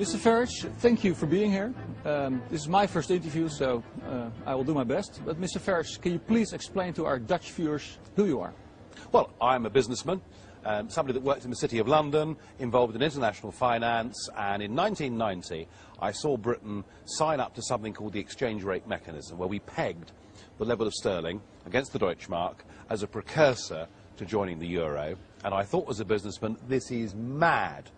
Mr. Farage, thank you for being here. This is my first interview, so I will do my best. But Mr. Farage, can you please explain to our Dutch viewers who you are? Well, I'm a businessman, somebody that worked in the City of London, involved in international finance, and in 1990 I saw Britain sign up to something called the exchange rate mechanism, where we pegged the level of sterling against the Deutschmark as a precursor to joining the euro. And I thought, as a businessman, this is mad.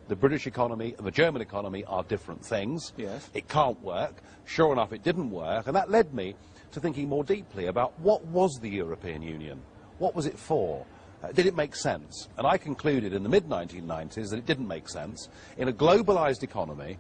The British economy and the German economy are different things. Yes. It can't work. Sure enough, it didn't work, and that led me to thinking more deeply about what was the European Union? What was it for? Did it make sense? And I concluded in the mid-1990s that it didn't make sense in a globalised economy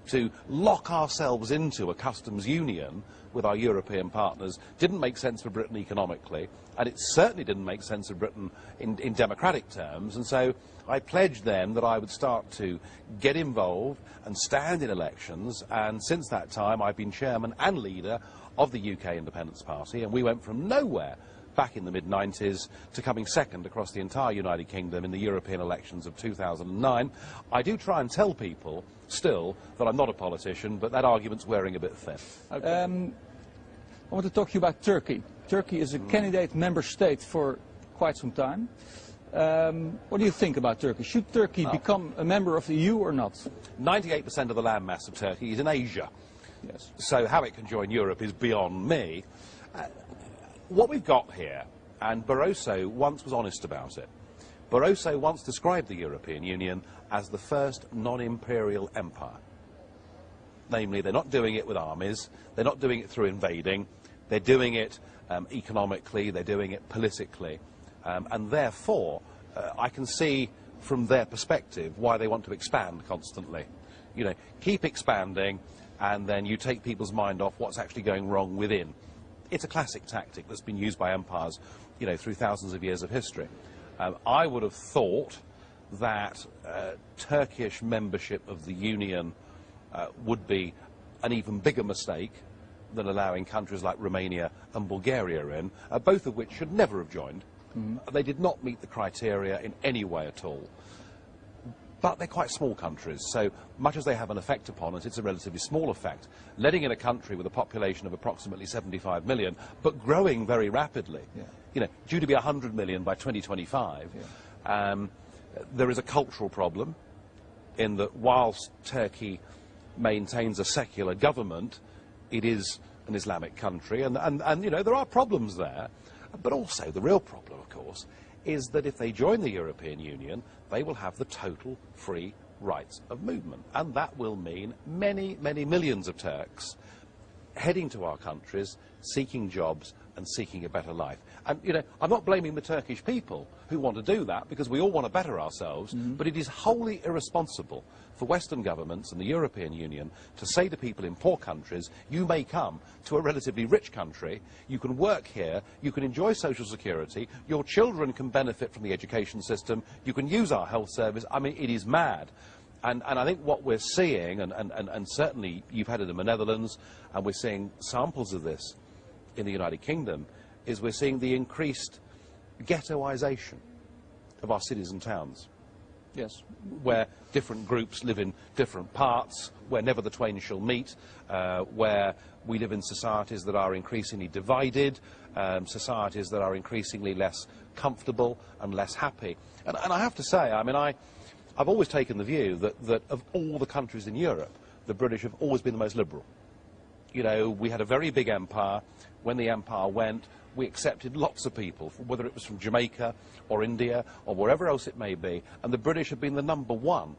to lock ourselves into a customs union with our European partners. Didn't make sense for Britain economically, and it certainly didn't make sense for Britain in democratic terms. And so I pledged then that I would start to get involved and stand in elections, and since that time I've been chairman and leader of the UK Independence Party, and we went from nowhere back in the mid-90s to coming second across the entire United Kingdom in the European elections of 2009. I do try and tell people still that I'm not a politician, but that argument's wearing a bit thin. Okay. I want to talk to you about Turkey. Turkey is a candidate member state for quite some time. What do you think about Turkey? Should Turkey become a member of the EU or not? 98% of the landmass of Turkey is in Asia. Yes. So how it can join Europe is beyond me. What we've got here, and Barroso once was honest about it, Barroso once described the European Union as the first non-imperial empire. Namely, they're not doing it with armies, they're not doing it through invading, they're doing it economically, they're doing it politically, and therefore I can see from their perspective why they want to expand constantly. You know, keep expanding, and then you take people's mind off what's actually going wrong within. It's a classic tactic that's been used by empires, you know, through thousands of years of history. I would have thought that Turkish membership of the Union would be an even bigger mistake than allowing countries like Romania and Bulgaria in, both of which should never have joined. They did not meet the criteria in any way at all. But they're quite small countries, so much as they have an effect upon us, it's a relatively small effect. Letting in a country with a population of approximately 75 million, but growing very rapidly, you know, due to be 100 million by 2025, there is a cultural problem in that whilst Turkey maintains a secular government, it is an Islamic country, and you know, there are problems there. But also the real problem, of course, is that if they join the European Union, they will have the total free rights of movement. And that will mean many, many millions of Turks heading to our countries, seeking jobs and seeking a better life. And, you know, I'm not blaming the Turkish people who want to do that, because we all want to better ourselves, but it is wholly irresponsible for Western governments and the European Union to say to people in poor countries, you may come to a relatively rich country, you can work here, you can enjoy social security, your children can benefit from the education system, you can use our health service. I mean, it is mad. And I think what we're seeing, and certainly you've had it in the Netherlands, and we're seeing samples of this in the United Kingdom, is we're seeing the increased ghettoisation of our cities and towns. Yes. Where different groups live in different parts, where never the twain shall meet, where we live in societies that are increasingly divided, societies that are increasingly less comfortable and less happy. And I have to say, I mean, I've always taken the view that of all the countries in Europe, the British have always been the most liberal. You know, we had a very big empire. When the empire went, we accepted lots of people, whether it was from Jamaica or India or wherever else it may be, and the British have been the #1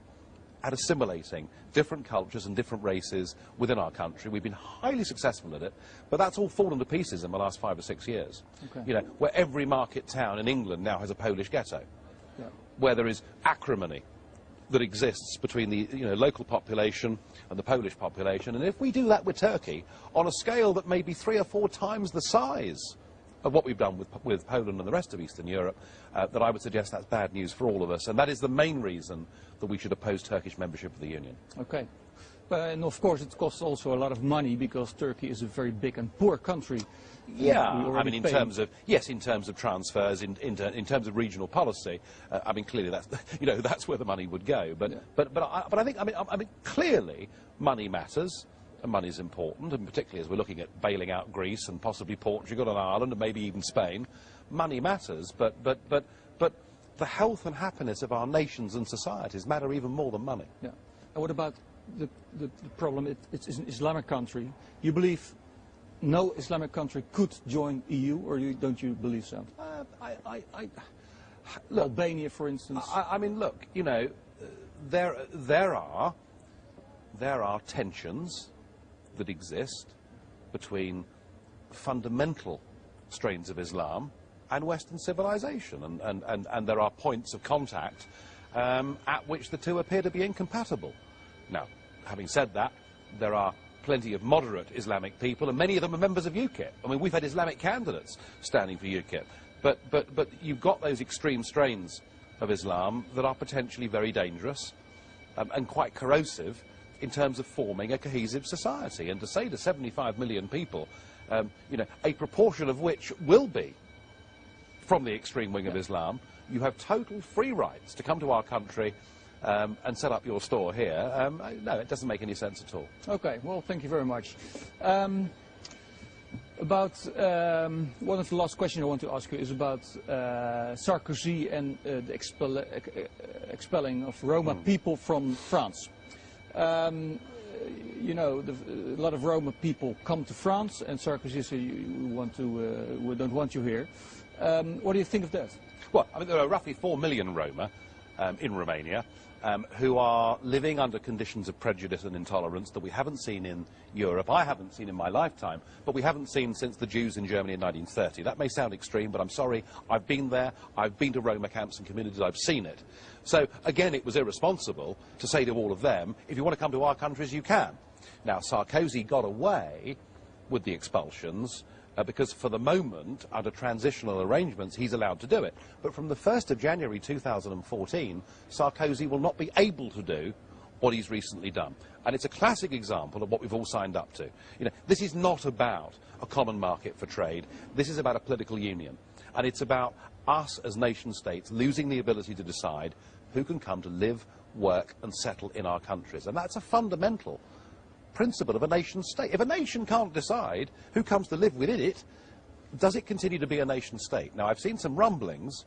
at assimilating different cultures and different races within our country. We've been highly successful at it, but that's all fallen to pieces in the last 5 or 6 years. Okay. You know, where every market town in England now has a Polish ghetto, where there is acrimony that exists between the local population and the Polish population. And if we do that with Turkey on a scale that may be 3 or 4 times the size of what we've done with Poland and the rest of Eastern Europe, that I would suggest that's bad news for all of us. And that is the main reason that we should oppose Turkish membership of the Union. Okay. And of course it costs also a lot of money because Turkey is a very big and poor country. Yeah, I mean, in terms of transfers, in terms of regional policy, I mean, clearly that's that's where the money would go. But I think I mean clearly money matters and money is important, and particularly as we're looking at bailing out Greece and possibly Portugal and Ireland and maybe even Spain, money matters. But the health and happiness of our nations and societies matter even more than money. Yeah. And what about the problem? It's an Islamic country. You believe no Islamic country could join EU, or don't you believe so? Look, Albania, for instance. I mean, look, you know, there are tensions that exist between fundamental strains of Islam and Western civilization, and there are points of contact at which the two appear to be incompatible. Now, having said that, there are plenty of moderate Islamic people, and many of them are members of UKIP. I mean, we've had Islamic candidates standing for UKIP. But you've got those extreme strains of Islam that are potentially very dangerous and quite corrosive in terms of forming a cohesive society. And to say to 75 million people, you know, a proportion of which will be from the extreme wing of Islam, you have total free rights to come to our country and set up your store here. No, it doesn't make any sense at all. Okay, well, thank you very much. About one of the last questions I want to ask you is about Sarkozy and the expelling of Roma people from France. You know, a lot of Roma people come to France, and Sarkozy says, we don't want you here. What do you think of that? Well, I mean, there are roughly 4 million Roma in Romania who are living under conditions of prejudice and intolerance that we haven't seen in Europe. I haven't seen in my lifetime, but we haven't seen since the Jews in Germany in 1930. That may sound extreme, but I'm sorry, I've been there, I've been to Roma camps and communities, I've seen it. So, again, it was irresponsible to say to all of them, if you want to come to our countries, you can. Now, Sarkozy got away with the expulsions because for the moment, under transitional arrangements, he's allowed to do it. But from the 1st of January 2014, Sarkozy will not be able to do what he's recently done. And it's a classic example of what we've all signed up to. You know, this is not about a common market for trade. This is about a political union. And it's about us as nation states losing the ability to decide who can come to live, work and settle in our countries. And that's a fundamental principle of a nation state. If a nation can't decide who comes to live within it, does it continue to be a nation state? Now, I've seen some rumblings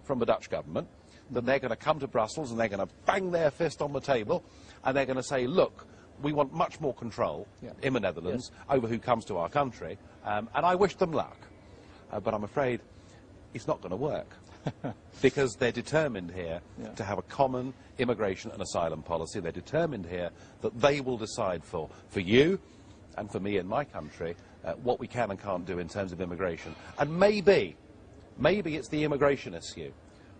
from the Dutch government that they're going to come to Brussels and they're going to bang their fist on the table and they're going to say, look, we want much more control in the Netherlands over who comes to our country, and I wish them luck. But I'm afraid it's not going to work. Because they're determined here to have a common immigration and asylum policy. They're determined here that they will decide for you and for me in my country what we can and can't do in terms of immigration. And maybe it's the immigration issue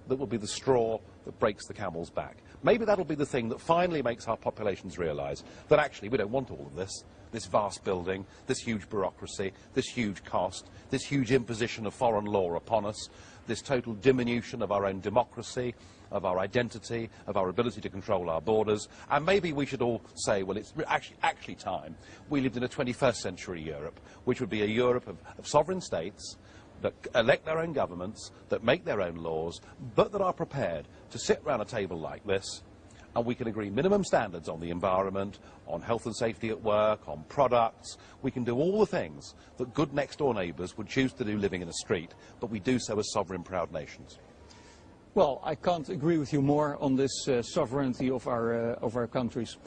that will be the straw that breaks the camel's back. Maybe that'll be the thing that finally makes our populations realise that actually we don't want all of this vast building, this huge bureaucracy, this huge cost, this huge imposition of foreign law upon us, this total diminution of our own democracy, of our identity, of our ability to control our borders. And maybe we should all say, well, it's actually time we lived in a 21st century Europe, which would be a Europe of sovereign states that elect their own governments, that make their own laws, but that are prepared to sit round a table like this, and we can agree minimum standards on the environment, on health and safety at work, on products. We can do all the things that good next-door neighbours would choose to do living in a street, but we do so as sovereign, proud nations. Well, I can't agree with you more on this sovereignty of our countries.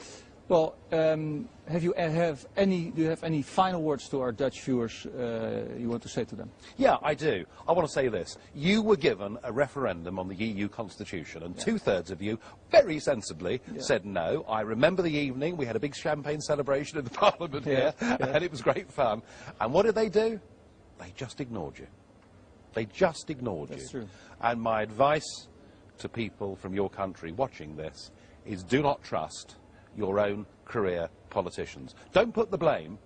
Well, do you have any final words to our Dutch viewers you want to say to them? Yeah, I do. I want to say this. You were given a referendum on the EU Constitution, and two-thirds of you, very sensibly, said no. I remember the evening. We had a big champagne celebration in the Parliament here, and it was great fun. And what did they do? They just ignored you. They just ignored you. That's true. And my advice to people from your country watching this is do not trust your own career politicians. Don't put the blame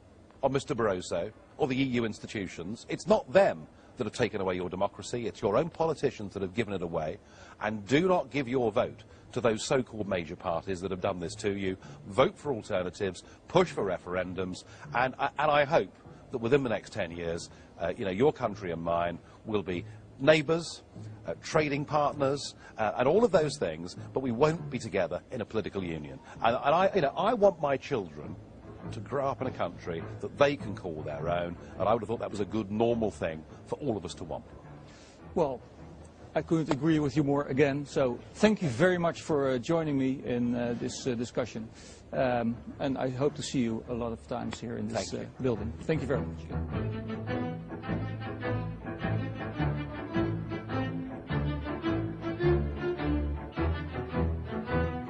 on Mr. Barroso or the EU institutions. It's not them that have taken away your democracy. It's your own politicians that have given it away. And do not give your vote to those so-called major parties that have done this to you. Vote for alternatives, push for referendums, and I hope that within the next 10 years, your country and mine will be neighbours, trading partners, and all of those things, but we won't be together in a political union. And I want my children to grow up in a country that they can call their own, and I would have thought that was a good, normal thing for all of us to want. Well, I couldn't agree with you more again, so thank you very much for joining me in this discussion. And I hope to see you a lot of times here in this building. Thank you very much.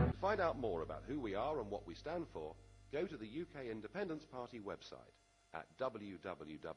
To find out more about who we are and what we stand for, go to the UK Independence Party website at www.ukip.org.